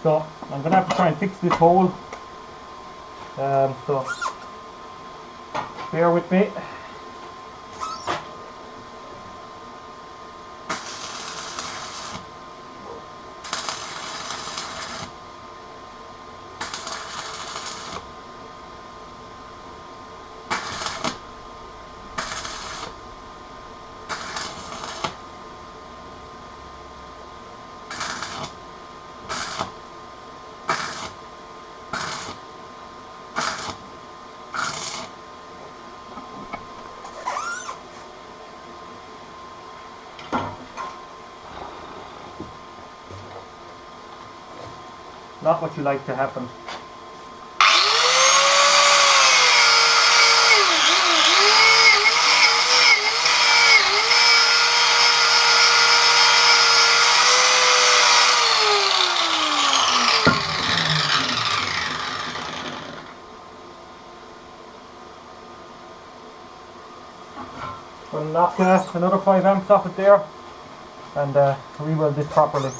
So I'm going to have to try and fix this hole. So bear with me. Not what you like to happen. We'll knock another 5 amps off it there and re-weld this properly.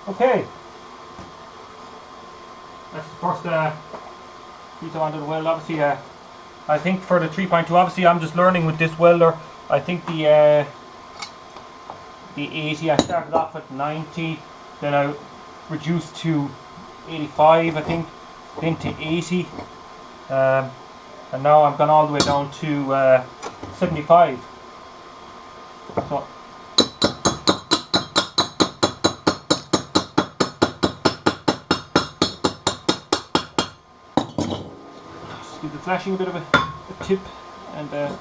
Okay, that's the first piece I wanted to weld. Obviously, I think for the 3.2, obviously I'm just learning with this welder. I think the 80, I started off at 90, then I reduced to 85, I think, then to 80, and now I've gone all the way down to 75. So give the flashing a bit of a tip, and going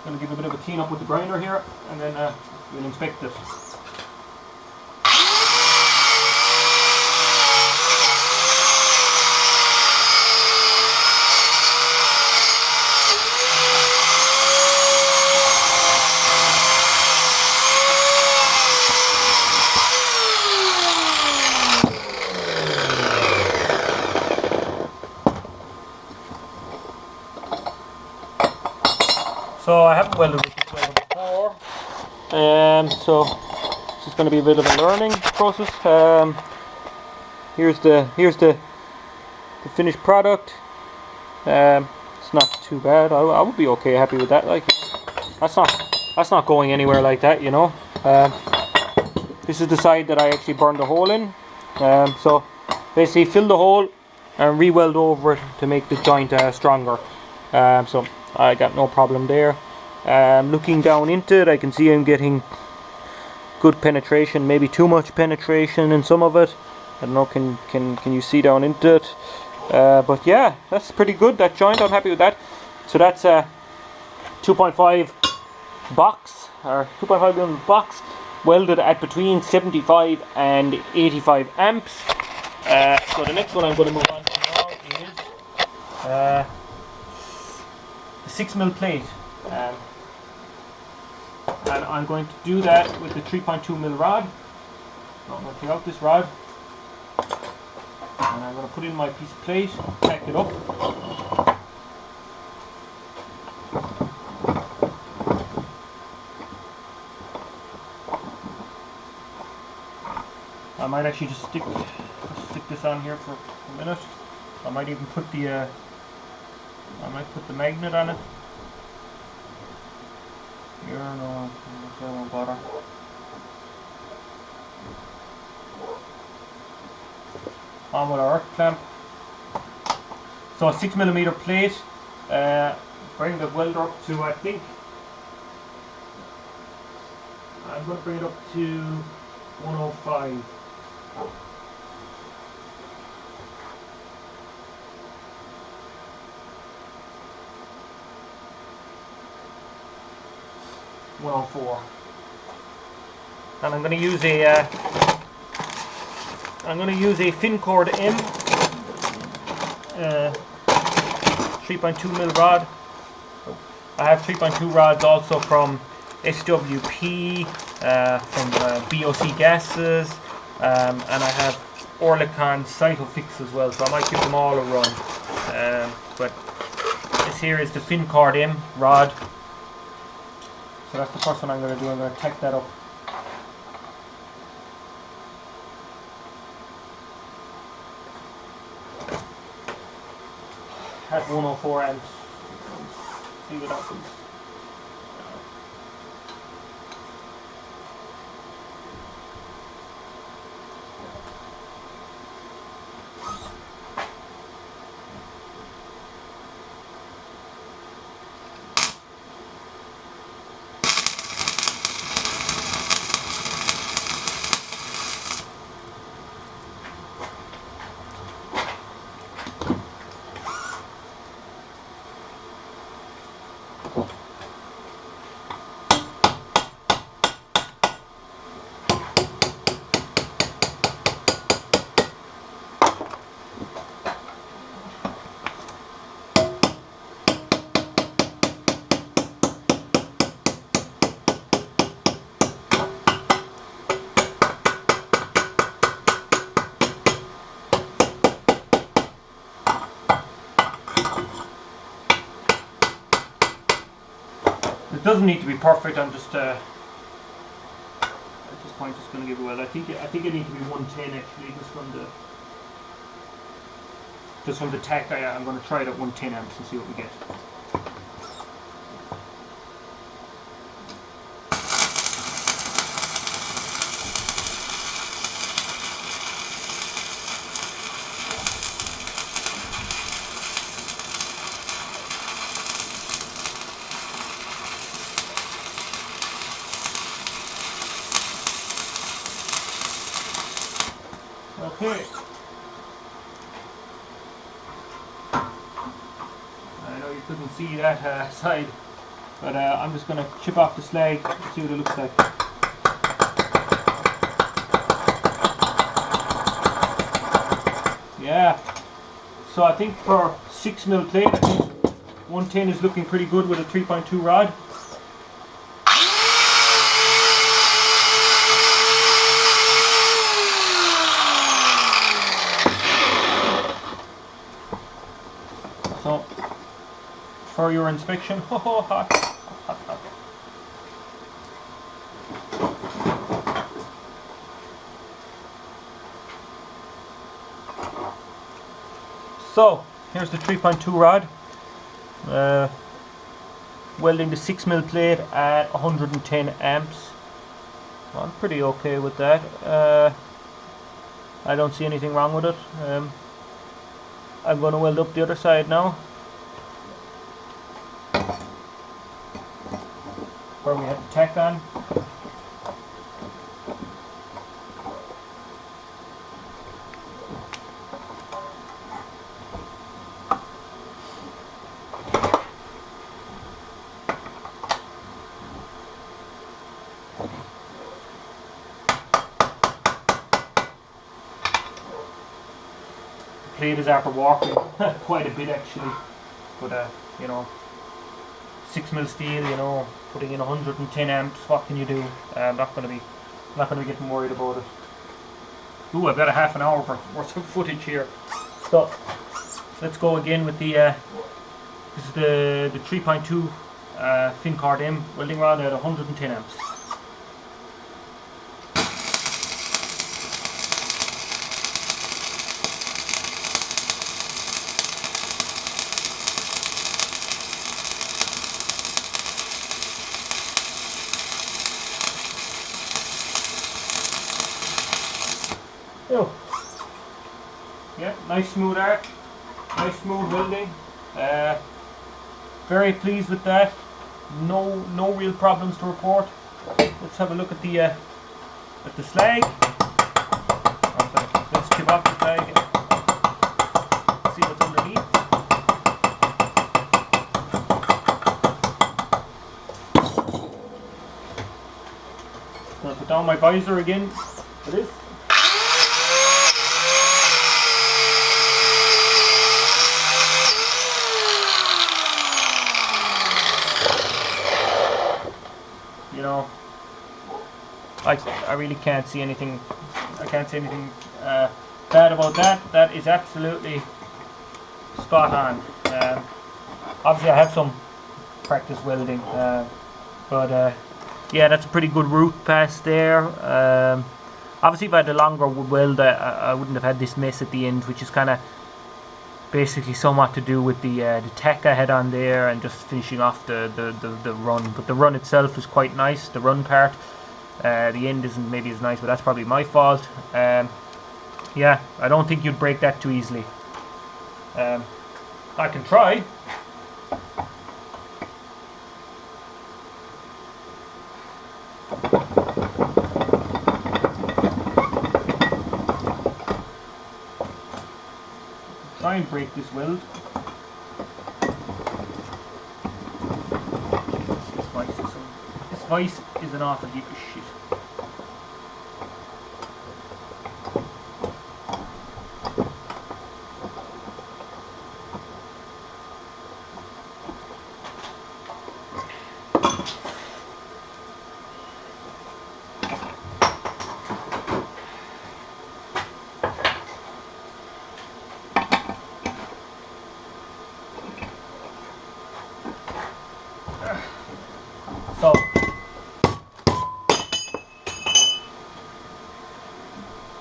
to give a bit of a clean up with the grinder here, and then we'll inspect it. So I haven't welded with this welder before, so this is going to be a bit of a learning process. Here's the finished product. It's not too bad. I would be okay, happy with that. Like, that's not going anywhere like that, you know. This is the side that I actually burned a hole in. So basically fill the hole and re-weld over it to make the joint stronger. So I got no problem there. Looking down into it, I can see I'm getting good penetration, maybe too much penetration in some of it. I don't know, can you see down into it? But yeah, that's pretty good, that joint. I'm happy with that. So that's a 2.5 box, or 2.5 millimeter box, welded at between 75 and 85 amps. So the next one I'm going to move on to now is the 6mm plate, and I'm going to do that with the 3.2mm rod. So I'm going to take out this rod, and I'm going to put in my piece of plate, tack it up. I might actually just stick this on here for a minute. I might even put the magnet on it. Here, no, I won't bother. On with our arc clamp. So a 6mm plate. Bring the welder up to, I think, I'm going to bring it up to 105. And I'm going to use a I'm going to use a thin cord M 3.2mm rod. I have 3.2 rods also from SWP, from BOC Gases, and I have Orlicon Cytofix as well, so I might give them all a run. But this here is the thin cord M rod. So that's the first one I'm going to do. I'm going to tack that up. At 104 amps. See what happens. It doesn't need to be perfect. I'm just at this point just going to give it a weld. I think it needs to be 110 actually, just from the tack. I'm going to try it at 110 amps and see what we get. Okay. I know you couldn't see that side, but I'm just going to chip off the slag and see what it looks like. Yeah. So I think for 6mm plate, 110 is looking pretty good with a 3.2 rod. So, for your inspection, hot. So, here's the 3.2 rod, welding the 6mm plate at 110 amps. I'm pretty okay with that. I don't see anything wrong with it. I'm going to weld up the other side now, where we have the tack on. Plate is after walking quite a bit actually, but you know, 6mm steel, you know, putting in 110 amps, what can you do? I'm not going to be getting worried about it. Ooh, I've got a half an hour worth of footage here. So let's go again with the this is the 3.2 thin cord M welding rod at 110 amps. Yeah, nice smooth arc, nice smooth welding. Very pleased with that. No real problems to report. Let's have a look at the slag. Oh, sorry. Let's chip off the slag and see what's underneath. I'm gonna put down my visor again for this. you know, I really can't see anything. I can't see anything bad about that. That is absolutely spot on. Obviously, I have some practice welding, but yeah, that's a pretty good route pass there. Obviously, if I had a longer weld, I wouldn't have had this mess at the end, which is kind of basically somewhat to do with the tech I had on there and just finishing off the run. But the run itself is quite nice, the run part. The end isn't maybe as nice, but that's probably my fault. Yeah, I don't think you'd break that too easily. I can try. Try and break this weld. This vice is an awful heap of shit. So,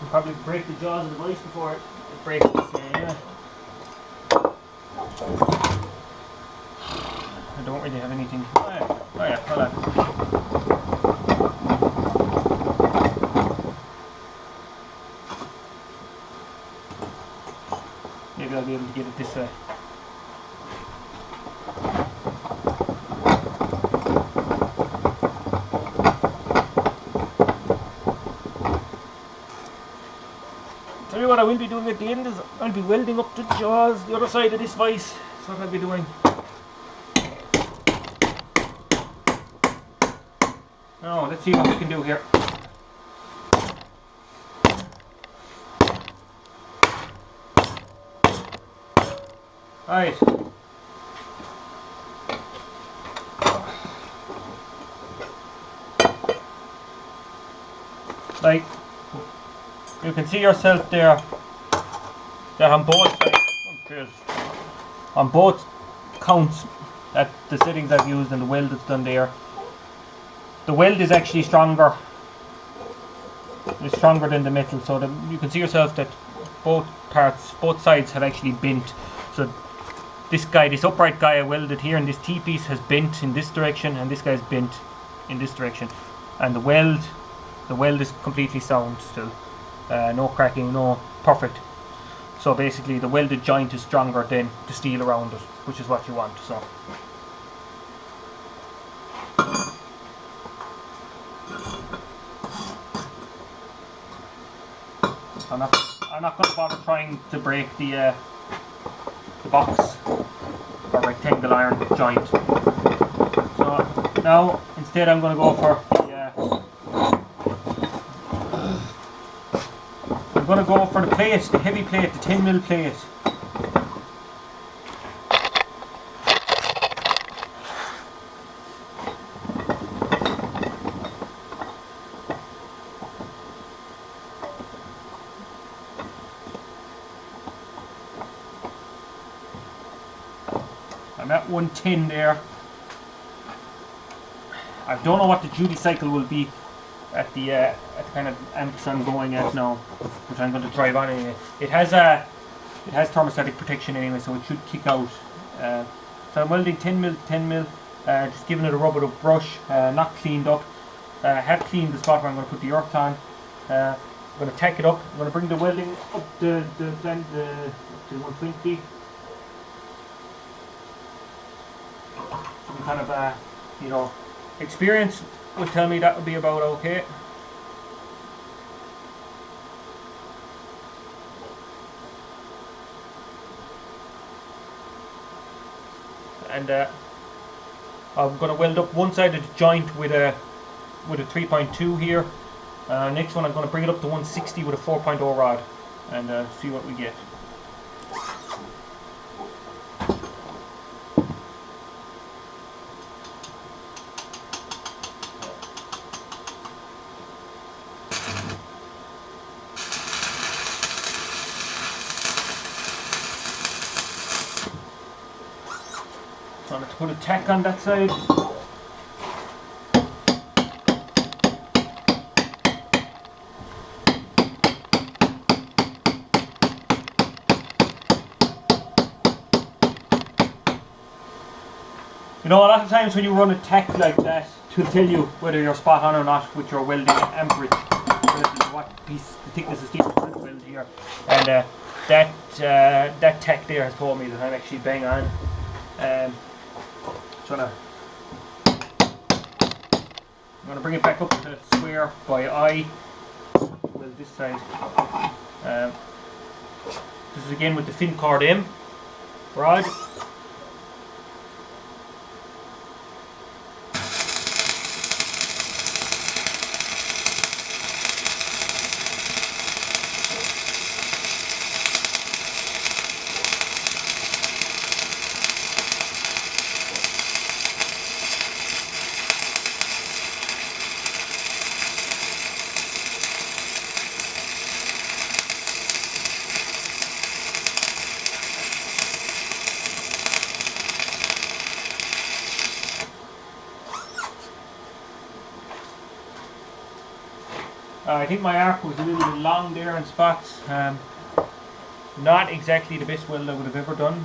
I'll probably break the jaws of the vice before it breaks this anyway. I don't really have anything. Oh yeah, hold on. Maybe I'll be able to get it this way. Tell you what I will be doing at the end is I'll be welding up the jaws, the other side of this vise. That's what I'll be doing. Now let's see what we can do here. Right. Like, you can see yourself there that on both counts at the settings I've used and the weld that's done there. The weld is actually stronger. It's stronger than the metal, so you can see yourself that both sides have actually bent. So this upright guy I welded here, and this T-piece has bent in this direction, and this guy's bent in this direction. And the weld is completely sound still. No cracking, no perfect. So basically the welded joint is stronger than the steel around it, which is what you want. So I'm not going to bother trying to break the box or rectangle iron joint. So now instead I'm going to go for the plate, the heavy plate, the 10mm plate. I'm at 110 there. I don't know what the duty cycle will be at the kind of amps I'm going at now, which I'm going to drive on anyway. It has thermostatic protection anyway, so it should kick out. So I'm welding 10mm to 10mm, just giving it a rub with a brush, not cleaned up. Have cleaned the spot where I'm going to put the earth on. I'm going to tack it up. I'm going to bring the welding up to 120. Some kind of you know, experience would tell me that would be about okay. And I'm going to weld up one side of the joint with a 3.2 here. Next one I'm going to bring it up to 160 with a 4.0 rod and see what we get. put a tack on that side. You know, a lot of times when you run a tack like that, to tell you whether you're spot on or not with your welding amperage, what piece, the thickness of steel weld here, and that tack there has told me that I'm actually bang on. I'm gonna bring it back up to square by eye. Weld this side. This is again with the fin cord M rod. I think my arc was a little bit long there in spots. Not exactly the best weld I would have ever done.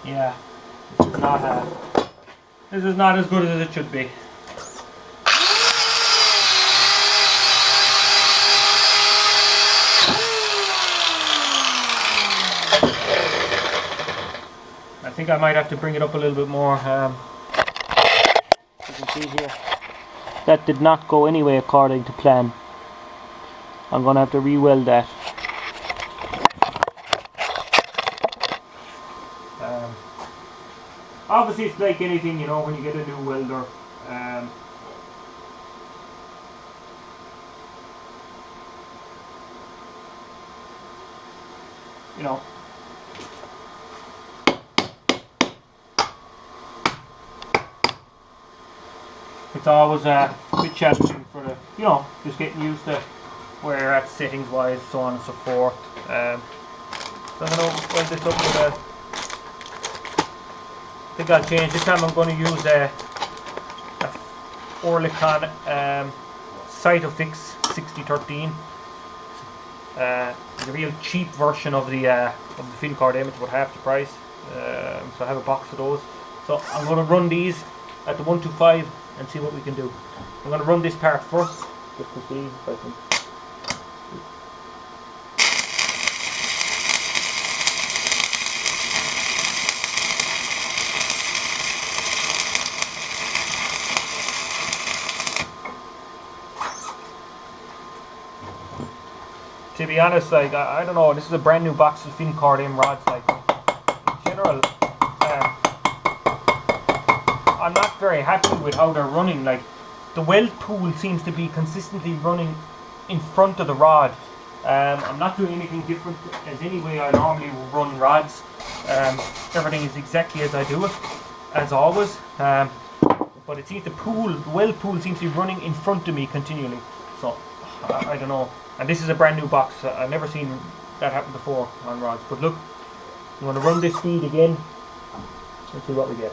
Yeah, this is not as good as it should be. I think I might have to bring it up a little bit more. You can see here, that did not go anyway according to plan. I'm going to have to re-weld that. Obviously it's like anything, you know, when you get a new welder. You know, it's always a bit challenging for the, you know, just getting used to where you're at settings wise, so on and so forth. So I'm going to weld this up with I think I'll change. This time I'm going to use a Orlicon Cytofix 6013. It's a real cheap version of the fin cord M. It's about half the price. So I have a box of those. So I'm going to run these at the 125 and see what we can do. I'm going to run this part first, just to see if I can. To be honest, like I don't know, this is a brand new box of fin cord M rods. Like in general, I'm not very happy with how they're running. Like the weld pool seems to be consistently running in front of the rod. I'm not doing anything different as any way I normally run rods. Everything is exactly as I do it, as always. But it seems the weld pool seems to be running in front of me continually. So I don't know. And this is a brand new box. I've never seen that happen before on rods. But look, I'm going to run this feed again and see what we get.